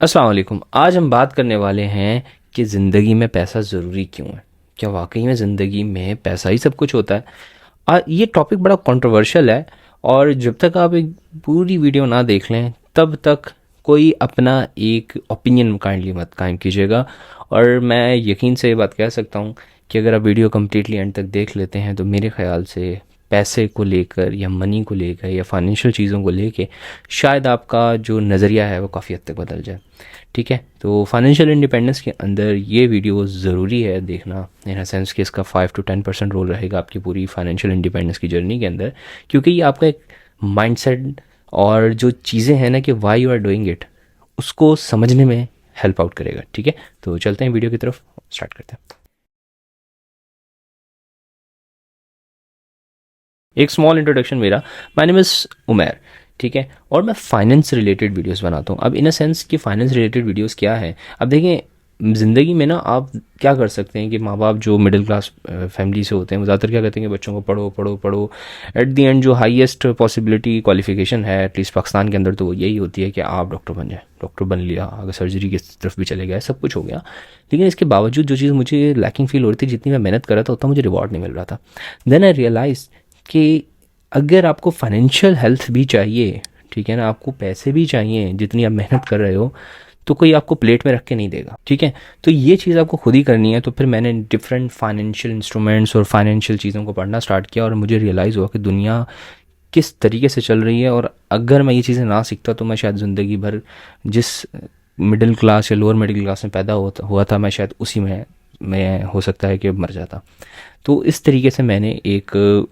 अस्सलाम वालेकुम। आज हम बात करने वाले हैं कि ज़िंदगी में पैसा ज़रूरी क्यों है। क्या वाकई में ज़िंदगी में पैसा ही सब कुछ होता है? ये टॉपिक बड़ा कंट्रोवर्शियल है और जब तक आप एक पूरी वीडियो ना देख लें तब तक कोई अपना एक ओपिनियन काइंडली मत कायम कीजिएगा। और मैं यकीन से ये बात कह सकता हूँ कि अगर आप वीडियो कम्प्लीटली एंड तक देख लेते हैं तो मेरे ख़्याल से पैसे को लेकर या मनी को लेकर या फाइनेंशियल चीज़ों को लेके शायद आपका जो नज़रिया है वो काफ़ी हद तक बदल जाए। ठीक है, तो फाइनेंशियल इंडिपेंडेंस के अंदर ये वीडियो ज़रूरी है देखना, इन अ सेंस कि इसका 5 to 10% रोल रहेगा आपकी पूरी फाइनेंशियल इंडिपेंडेंस की जर्नी के अंदर, क्योंकि ये आपका एक माइंडसेट और जो चीज़ें हैं ना कि why you are doing it उसको समझने में हेल्प आउट करेगा। ठीक है, तो चलते हैं वीडियो की तरफ, स्टार्ट करते हैं। एक स्मॉल इंट्रोडक्शन मेरा, माय नेम इज़ उमैर। ठीक है, और मैं फाइनेंस रिलेटेड वीडियोस बनाता हूँ। अब इन अ सेंस कि फाइनेंस रिलेटेड वीडियोस क्या है, अब देखें ज़िंदगी में ना आप क्या कर सकते हैं कि माँ बाप जो मिडिल क्लास फैमिली से होते हैं वो ज़्यादातर क्या कहते हैं कि बच्चों को पढ़ो पढ़ो पढ़ो। एट द एंड जो हाईएस्ट पॉसिबिलिटी क्वालिफिकेशन है एटलीस्ट पाकिस्तान के अंदर तो वो यही होती है कि आप डॉक्टर बन जाए। डॉक्टर बन लिया, अगर सर्जरी की तरफ भी चले गए, सब कुछ हो गया, लेकिन इसके बावजूद जो चीज़ मुझे लैकिंग फील हो रही थी, जितनी मैं मेहनत कर रहा था उतना मुझे रिवॉर्ड नहीं मिल रहा था। देन आई रियलाइज कि अगर आपको फाइनेंशियल हेल्थ भी चाहिए, ठीक है ना, आपको पैसे भी चाहिए जितनी आप मेहनत कर रहे हो, तो कोई आपको प्लेट में रख के नहीं देगा। ठीक है, तो ये चीज़ आपको खुद ही करनी है। तो फिर मैंने डिफरेंट फाइनेंशियल इंस्ट्रूमेंट्स और फाइनेंशियल चीज़ों को पढ़ना स्टार्ट किया और मुझे रियलाइज़ हुआ कि दुनिया किस तरीके से चल रही है, और अगर मैं ये चीज़ें ना सीखता तो मैं शायद ज़िंदगी भर जिस मिडिल क्लास या लोअर मिडिल क्लास में पैदा हुआ था, मैं शायद उसी में मैं हो सकता है कि मर जाता। तो इस तरीके से मैंने एक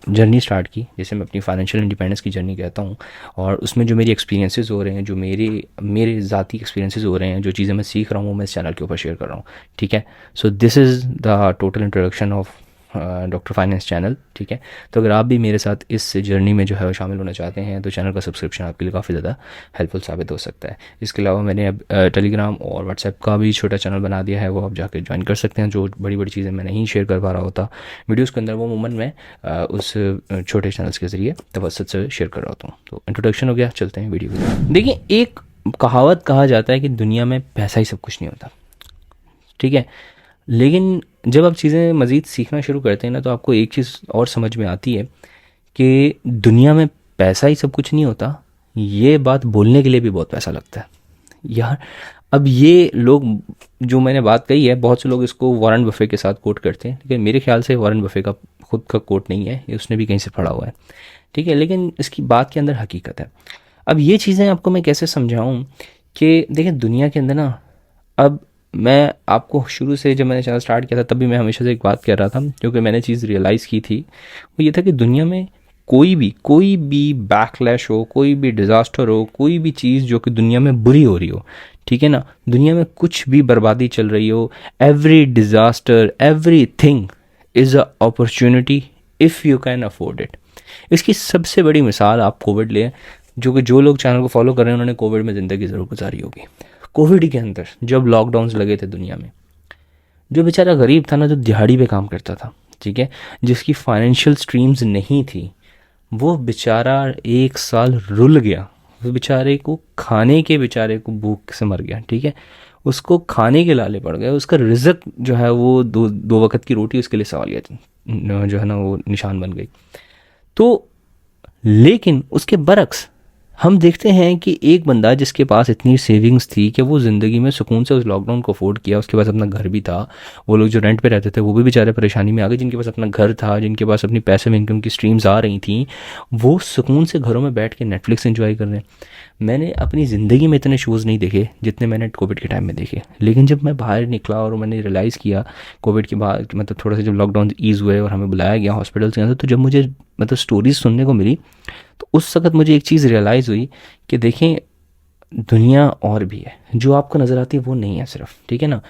जर्नी स्टार्ट की जिसे मैं अपनी फाइनेंशियल इंडिपेंडेंस की जर्नी कहता हूँ। और उसमें जो मेरी एक्सपीरियंसेस हो रहे हैं, जो मेरे मेरे ज़ाती एक्सपीरियंसेस हो रहे हैं, जो चीज़ें मैं सीख रहा हूँ वो मैं इस चैनल के ऊपर शेयर कर रहा हूँ। ठीक है, so this is the total introduction of doctor finance channel. ठीक है, तो अगर आप भी मेरे साथ इस जर्नी में जो है वो शामिल होना चाहते हैं तो चैनल का सब्सक्रिप्शन आपके लिए काफ़ी ज़्यादा हेल्पफुल साबित हो सकता है। इसके अलावा मैंने अब टेलीग्राम और व्हाट्सएप का भी छोटा चैनल बना दिया है, वो आप जाकर ज्वाइन कर सकते हैं। जो बड़ी बड़ी चीज़ें मैं नहीं शेयर कर पा रहा होता वीडियोज़ के अंदर, वो अमूमन मैं उस छोटे चैनल्स के ज़रिए तवसत से शेयर कर रहा होता हूँ। तो इंट्रोडक्शन हो गया, चलते हैं वीडियो की। देखिए, एक कहावत कहा जाता है कि दुनिया में पैसा ही सब कुछ नहीं होता। ठीक है, लेकिन जब आप चीज़ें मज़ीद सीखना शुरू करते हैं ना तो आपको एक चीज़ और समझ में आती है कि दुनिया में पैसा ही सब कुछ नहीं होता। ये बात बोलने के लिए भी बहुत पैसा लगता है यार। अब ये लोग, जो मैंने बात कही है, बहुत से लोग इसको वॉरेन बफे के साथ कोट करते हैं, लेकिन मेरे ख्याल से वॉरेन बफे का खुद का कोट नहीं है, ये उसने भी कहीं से पढ़ा हुआ है। ठीक है, लेकिन इसकी बात के अंदर हकीकत है। अब ये चीज़ें आपको मैं कैसे समझाऊं कि देखिए दुनिया के अंदर ना, अब मैं आपको शुरू से जब मैंने चैनल स्टार्ट किया था तब भी मैं हमेशा से एक बात कर रहा था, क्योंकि मैंने चीज़ रियलाइज़ की थी, वो ये था कि दुनिया में कोई भी बैकलैश हो, कोई भी डिज़ास्टर हो, कोई भी चीज़ जो कि दुनिया में बुरी हो रही हो, ठीक है ना, दुनिया में कुछ भी बर्बादी चल रही हो, every disaster, every thing is a opportunity if you can afford it. इसकी सबसे बड़ी मिसाल आप कोविड लें, जो लोग चैनल को फॉलो कर रहे हैं उन्होंने कोविड में ज़िंदगी ज़रूर गुजारी होगी। कोविड के अंदर जब लॉकडाउन्स लगे थे दुनिया में, जो बेचारा गरीब था ना, जो दिहाड़ी पे काम करता था, ठीक है, जिसकी फाइनेंशियल स्ट्रीम्स नहीं थी, वो बेचारा 1 साल रुल गया। वो बेचारे को खाने के, बेचारे को भूख से मर गया। ठीक है, उसको खाने के लाले पड़ गए, उसका रिज़्क जो है वो दो वक्त की रोटी उसके लिए सवालिया जो है ना वो निशान बन गई। तो लेकिन उसके बरक्स हम देखते हैं कि एक बंदा जिसके पास इतनी सेविंग्स थी कि वो ज़िंदगी में सुकून से उस लॉकडाउन को अफोर्ड किया, उसके पास अपना घर भी था, वो लोग जो रेंट पे रहते थे वो भी बेचारे परेशानी में आ गए, जिनके पास अपना घर था, जिनके पास अपनी पैसिव इनकम की स्ट्रीम्स आ रही थी, वो सुकून से घरों में बैठ के नेटफ्लिक्स एंजॉय कर रहे हैं। मैंने अपनी ज़िंदगी में इतने शोज़ नहीं देखे जितने मैंने कोविड के टाइम में देखे, लेकिन जब मैं बाहर निकला और मैंने रियलाइज़ किया कोविड के बाद, मतलब थोड़ा सा जब लॉकडाउन ईज़ हुए और हमें बुलाया गया हॉस्पिटल के अंदर, तो जब मुझे मतलब स्टोरीज सुनने को मिली तो उस वक़्त मुझे एक चीज़ रियलाइज़ हुई कि देखें दुनिया और भी है, जो आपको नज़र आती है वो नहीं है सिर्फ। ठीक है ना,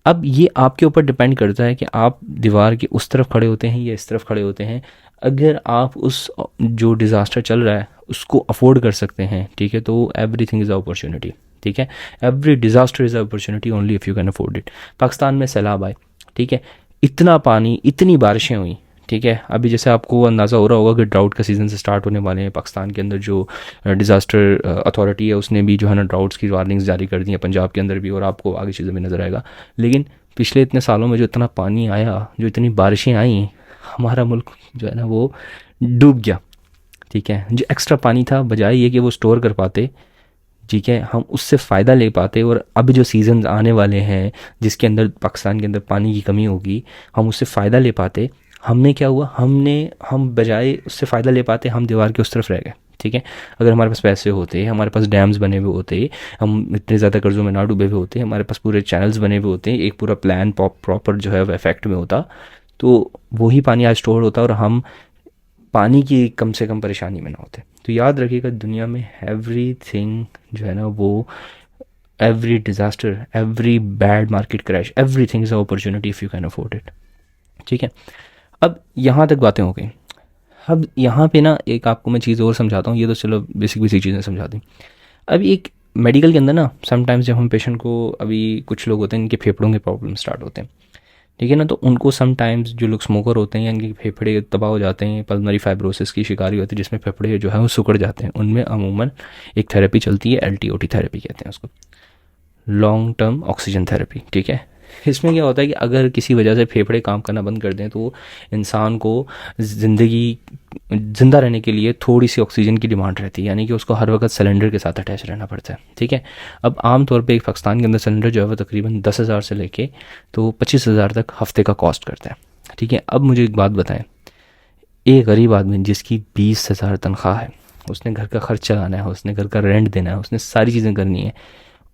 अब ये आपके ऊपर डिपेंड करता है कि आप दीवार के उस तरफ खड़े होते हैं या इस तरफ खड़े होते हैं। अगर आप उस जो डिज़ास्टर चल रहा है उसको अफोर्ड कर सकते हैं, ठीक है, तो एवरीथिंग इज़ अपॉर्चुनिटी। ठीक है, every disaster is opportunity only if you can afford it. Pakistan में सैलाब आए, ठीक है, इतना पानी, इतनी बारिशें हुई, ठीक है। अभी जैसे आपको अंदाज़ा हो रहा होगा कि ड्राउट का सीज़न से स्टार्ट होने वाले हैं। पाकिस्तान के अंदर जो डिज़ास्टर अथॉरिटी है उसने भी जो है ना ड्राउट्स की वार्निंग्स जारी कर दी हैं, पंजाब के अंदर भी, और आपको आगे चीज़ें भी नज़र आएगा। लेकिन पिछले इतने सालों में जो इतना पानी आया, जो इतनी बारिशें आई, हमारा मुल्क जो है ना वो डूब गया। ठीक है, जो एक्स्ट्रा पानी था बजाय ये कि वो स्टोर कर पाते, ठीक है, हम उससे फ़ायदा ले पाते, और अब जो सीज़न आने वाले हैं जिसके अंदर पाकिस्तान के अंदर पानी की कमी होगी, हम उससे फ़ायदा ले पाते। हमने क्या हुआ, हम बजाय उससे फ़ायदा ले पाते हम दीवार के उस तरफ रह गए। ठीक है, अगर हमारे पास पैसे होते, हमारे पास डैम्स बने हुए होते, हम इतने ज़्यादा कर्ज़ों में ना डूबे हुए होते, हमारे पास पूरे चैनल्स बने हुए होते, एक पूरा प्लान प्रॉपर जो है वो इफेक्ट में होता, तो वही पानी आज स्टोर होता और हम पानी की कम से कम परेशानी में ना होते। तो याद रखिएगा, दुनिया में एवरीथिंग जो है ना वो, every disaster, every bad market crash, everything is a opportunity if you can afford it. ठीक है, अब यहाँ तक बातें हो गई। अब यहाँ पे ना एक आपको मैं चीज़ और समझाता हूँ, ये तो चलो बेसिक बेसिक चीज़ें समझा दी। अब एक मेडिकल के अंदर ना समटाइम्स जब हम पेशेंट को, अभी कुछ लोग होते हैं इनके फेफड़ों के प्रॉब्लम स्टार्ट होते हैं, ठीक है ना, तो उनको समटाइम्स जो लोग स्मोकर होते हैं या इनके फेफड़े तबाह हो जाते हैं, पल्मोनरी फाइब्रोसिस की शिकारी होती है जिसमें फेफड़े जो है वो सिकुड़ जाते हैं, उनमें अमूमन एक थेरेपी चलती है, LTOT थेरेपी कहते हैं उसको, लॉन्ग टर्म ऑक्सीजन थेरेपी। ठीक है, इसमें क्या होता है कि अगर किसी वजह से फेफड़े काम करना बंद कर दें तो इंसान को ज़िंदा रहने के लिए थोड़ी सी ऑक्सीजन की डिमांड रहती है, यानी कि उसको हर वक्त सिलेंडर के साथ अटैच रहना पड़ता है। ठीक है, अब आम तौर पे एक पाकिस्तान के अंदर सिलेंडर जो है वो तकरीबन 10,000 से लेके तो 25,000 तक हफ्ते का कॉस्ट करता है। ठीक है, अब मुझे एक बात बताएं, एक गरीब आदमी जिसकी 20,000 तनख्वाह है, उसने घर का खर्च चलाना है, उसने घर का रेंट देना है, उसने सारी चीज़ें करनी है,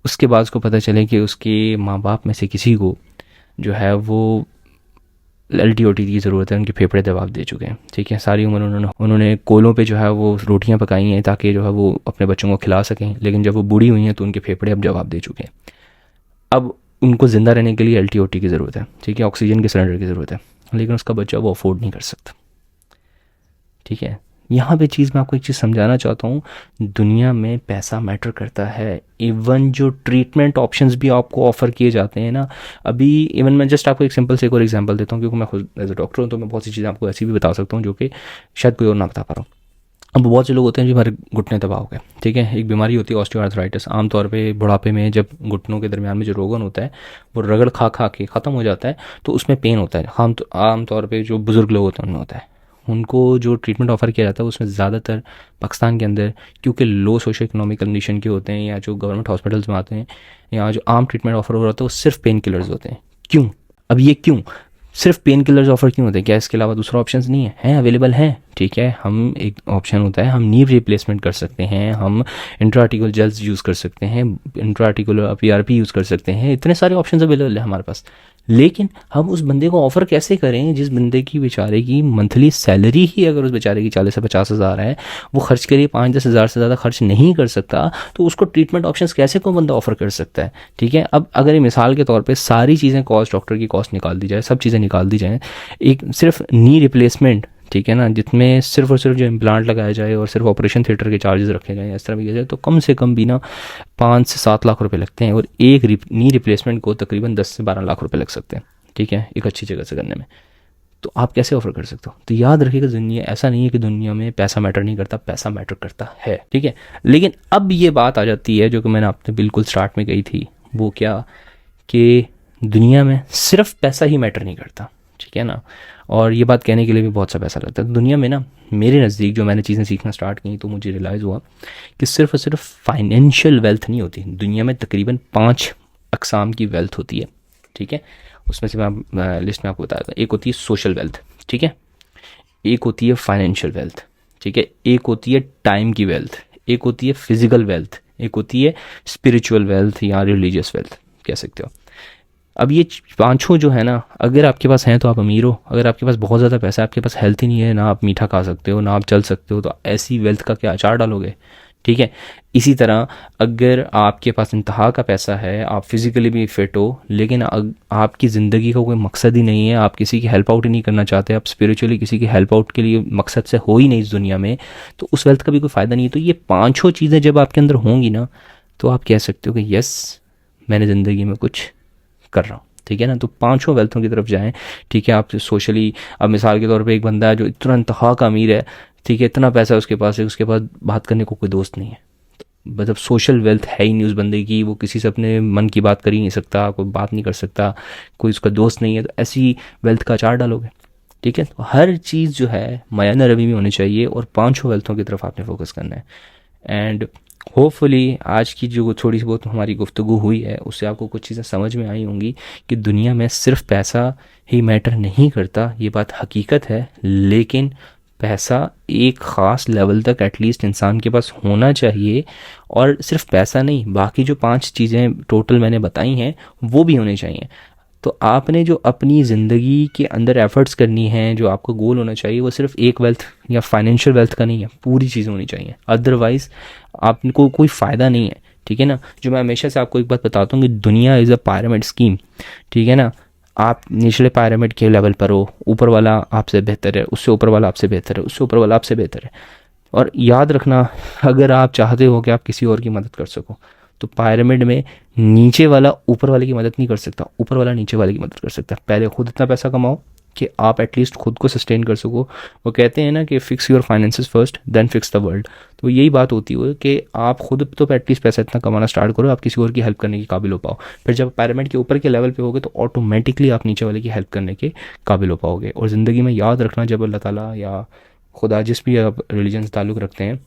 उसके बाद उसको पता चले कि उसके माँ बाप में से किसी को जो है वो LTOT की ज़रूरत है, उनके फेफड़े जवाब दे चुके हैं। ठीक है, सारी उम्र उन्होंने कोलों पे जो है वो रोटियां पकाई हैं ताकि जो है वो अपने बच्चों को खिला सकें, लेकिन जब वो बूढ़ी हुई हैं तो उनके फेफड़े अब जवाब दे चुके हैं। अब उनको ज़िंदा रहने के लिए LTOT की ज़रूरत है, ठीक है, ऑक्सीजन के सिलेंडर की ज़रूरत है, लेकिन उसका बच्चा वो अफोर्ड नहीं कर सकता। ठीक है, यहाँ पे चीज़ मैं आपको एक चीज़ समझाना चाहता हूँ, दुनिया में पैसा मैटर करता है। इवन जो ट्रीटमेंट ऑप्शंस भी आपको ऑफ़र किए जाते हैं ना, अभी इवन मैं जस्ट आपको एक सिंपल से एक और एग्जांपल देता हूँ, क्योंकि मैं खुद एज अ डॉक्टर हूँ तो मैं बहुत सी चीज़ें आपको ऐसी भी बता सकता हूँ जो कि शायद कोई और ना बता पा रहा हूँ। अब बहुत से लोग होते हैं जो हमारे घुटने दबा हो गए, ठीक है, एक बीमारी होती है ऑस्टियोआर्थराइटिस, आमतौर पे बुढ़ापे में जब घुटनों के दरमियान में जो रोगन होता है वो रगड़ खा खा के ख़त्म हो जाता है, तो उसमें पेन होता है। आमतौर पे जो बुज़ुर्ग लोग होते हैं उनमें होता है, उनको जो ट्रीटमेंट ऑफ़र किया जाता है उसमें ज़्यादातर पाकिस्तान के अंदर, क्योंकि लो सोशो इकोनॉमिक कंडीशन के होते हैं या जो गवर्नमेंट हॉस्पिटल्स में आते हैं, या जो आम ट्रीटमेंट ऑफ़र हो रहा होता है वो सिर्फ पेन किलर्स होते हैं। क्यों? अब ये क्यों सिर्फ पेन किलर्स ऑफर क्यों होते हैं? क्या इसके अलावा दूसरा ऑप्शंस नहीं है? हैं, अवेलेबल हैं। ठीक है, हम एक ऑप्शन होता है, हम नीव रिप्लेसमेंट कर सकते हैं, हम इंट्राआर्टिकुलर जेल्स यूज़ कर सकते हैं, इंट्राआर्टिकुलर PRP यूज़ कर सकते हैं, इतने सारे ऑप्शंस अवेलेबल है हमारे पास। लेकिन हम उस बंदे को ऑफ़र कैसे करें जिस बंदे की बेचारे की मंथली सैलरी ही अगर उस बेचारे की 40 से 50 हज़ार है, वो खर्च के लिए 5-10 हज़ार से ज़्यादा खर्च नहीं कर सकता, तो उसको ट्रीटमेंट ऑप्शंस कैसे कोई बंदा ऑफ़र कर सकता है? ठीक है, अब अगर ये मिसाल के तौर पे सारी चीज़ें कॉस्ट, डॉक्टर की कॉस्ट निकाल दी जाए, सब चीज़ें निकाल दी जाएँ, एक सिर्फ नी रिप्लेसमेंट, ठीक है ना, जिसमें सिर्फ और सिर्फ जो इम्प्लांट लगाया जाए और सिर्फ ऑपरेशन थिएटर के चार्जेस रखे जाएँ, इस तरह भी किया जाए, तो कम से कम भी ना 5 से 7 लाख रुपए लगते हैं, और एक नी रिप्लेसमेंट को तकरीबन 10 से 12 लाख रुपए लग सकते हैं। ठीक है, एक अच्छी जगह से करने में। तो आप कैसे ऑफर कर सकते हो? तो याद रखिएगा, दुनिया ऐसा नहीं है कि दुनिया में पैसा मैटर नहीं करता, पैसा मैटर करता है। ठीक है, लेकिन अब ये बात आ जाती है जो कि मैंने आपने बिल्कुल स्टार्ट में कही थी, वो क्या कि दुनिया में सिर्फ पैसा ही मैटर नहीं करता। ठीक है ना, और ये बात कहने के लिए भी बहुत सा पैसा लगता है। दुनिया में ना मेरे नज़दीक जो मैंने चीज़ें सीखना स्टार्ट की तो मुझे रियलाइज़ हुआ कि सिर्फ और सिर्फ फाइनेंशियल वेल्थ नहीं होती, दुनिया में तकरीबन 5 अकसाम की वेल्थ होती है। ठीक है, उसमें से मैं लिस्ट में आपको बताया था। एक होती है सोशल वेल्थ, ठीक है, एक होती है फाइनेंशियल वेल्थ, ठीक है, एक होती है टाइम की वेल्थ, एक होती है फिजिकल वेल्थ, एक होती है स्पिरिचुअल वेल्थ या रिलीजियस वेल्थ कह सकते हो। अब ये पांचों जो है ना, अगर आपके पास हैं तो आप अमीर हो, अगर आपके पास बहुत ज़्यादा पैसा है, आपके पास हेल्थ ही नहीं है, ना आप मीठा खा सकते हो, ना आप चल सकते हो, तो ऐसी वेल्थ का क्या अचार डालोगे? ठीक है, इसी तरह अगर आपके पास इंतहा का पैसा है, आप फिज़िकली भी फिट हो, लेकिन आपकी ज़िंदगी का कोई मकसद ही नहीं है, आप किसी की हेल्प आउट ही नहीं करना चाहते, आप स्पिरिचुअली किसी की हेल्प आउट के लिए मकसद से हो ही नहीं इस दुनिया में, तो उस वेल्थ का भी कोई फ़ायदा नहीं है। तो ये पाँचों चीज़ें जब आपके अंदर होंगी ना, तो आप कह सकते हो कि यस, मैंने ज़िंदगी में कुछ कर रहा हूँ। ठीक है ना। तो पांचों वेल्थों की तरफ जाएं, ठीक है। आप सोशली, अब मिसाल के तौर पे एक बंदा है जो इतना इंतहा का अमीर है, ठीक है, इतना पैसा उसके पास है, उसके पास बात करने को कोई दोस्त नहीं है, मतलब सोशल वेल्थ है ही नहीं उस बंदे की, वो किसी से अपने मन की बात कर ही नहीं सकता, कोई बात नहीं कर सकता, कोई उसका दोस्त नहीं है, तो ऐसी वेल्थ का अचार डालोगे, ठीक है। तो हर चीज़ जो है मायाना रवि में होनी चाहिए और पांचों वेल्थों की तरफ आपने फोकस करना है। एंड होपफुली आज की जो थोड़ी सी बहुत हमारी गुफ्तगू हुई है उससे आपको कुछ चीज़ें समझ में आई होंगी कि दुनिया में सिर्फ पैसा ही मैटर नहीं करता, ये बात हकीकत है, लेकिन पैसा एक ख़ास लेवल तक एटलीस्ट इंसान के पास होना चाहिए। और सिर्फ पैसा नहीं, बाकी जो 5 चीज़ें टोटल मैंने बताई हैं वो भी होनी चाहिए। तो आपने जो अपनी ज़िंदगी के अंदर एफर्ट्स करनी है, जो आपका गोल होना चाहिए, वो सिर्फ एक वेल्थ या फाइनेंशियल वेल्थ का नहीं है, पूरी चीज़ होनी चाहिए, अदरवाइज़ आपको कोई फ़ायदा नहीं है, ठीक है ना। जो मैं हमेशा से आपको एक बात बताता हूँ कि दुनिया इज़ अ पायरामिड स्कीम, ठीक है ना। आप निचले पायरामिड के लेवल पर हो, ऊपर वाला आपसे बेहतर है, उससे ऊपर वाला आपसे बेहतर है, उससे ऊपर वाला आपसे बेहतर है। और याद रखना, अगर आप चाहते हो कि आप किसी और की मदद कर सको, तो पिरामिड में नीचे वाला ऊपर वाले की मदद नहीं कर सकता, ऊपर वाला नीचे वाले की मदद कर सकता है। पहले खुद इतना पैसा कमाओ कि आप एटलीस्ट खुद को सस्टेन कर सको। वो कहते हैं ना कि fix your finances first then fix the world. तो यही बात होती है कि आप खुद तो एटलीस्ट पैसा इतना कमाना स्टार्ट करो, आप किसी और की हेल्प करने के काबिल हो पाओ। फिर जब पिरामिड के ऊपर के लेवल पे होगे तो ऑटोमेटिकली आप नीचे वाले की हेल्प करने के काबिल हो पाओगे। और ज़िंदगी में याद रखना, जब अल्लाह ताला या खुदा, जिस भी आप रिलीजन से ताल्लुक़ रखते हैं,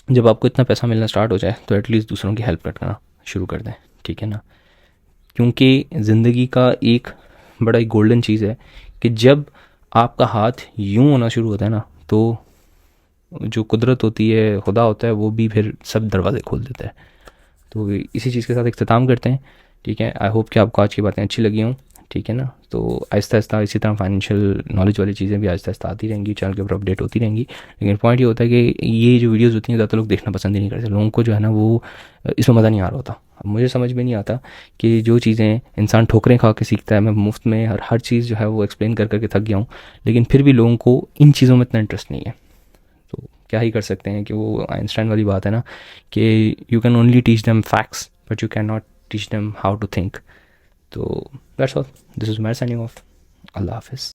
जब आपको इतना पैसा मिलना स्टार्ट हो जाए तो एटलीस्ट दूसरों की हेल्प करना शुरू कर दें, ठीक है ना। क्योंकि ज़िंदगी का एक बड़ा ही गोल्डन चीज़ है कि जब आपका हाथ यूं होना शुरू होता है ना, तो जो कुदरत होती है, खुदा होता है, वो भी फिर सब दरवाज़े खोल देता है। तो इसी चीज़ के साथ इख्तिताम करते हैं, ठीक है। आई होप कि आपको आज की बातें अच्छी लगी हों, ठीक है ना। तो आहिस्ता आहिस्ता इसी तरह फाइनेंशियल नॉलेज वाली चीज़ें भी आहिस्ता आहिस्ता आती रहेंगी, चैनल के ऊपर अपडेट होती रहेंगी। लेकिन पॉइंट ये होता है कि ये जो वीडियोज़ होती हैं ज़्यादा लोग देखना पसंद ही नहीं करते, लोगों को जो है ना वो इसमें मज़ा नहीं आ रहा होता। अब मुझे समझ में नहीं आता कि जो चीज़ें इंसान ठोकरें खा के सीखता है, मैं मुफ्त में हर चीज़ जो है वो एक्सप्लेन कर करके थक गया हूँ, लेकिन फिर भी लोगों को इन चीज़ों में इतना इंटरेस्ट नहीं है। तो क्या ही कर सकते हैं कि वो आइंस्टाइन वाली बात है ना कि you can only teach them facts but you can not teach them how to think. तो that's all, this is Umar signing off. अल्लाह हाफिज़।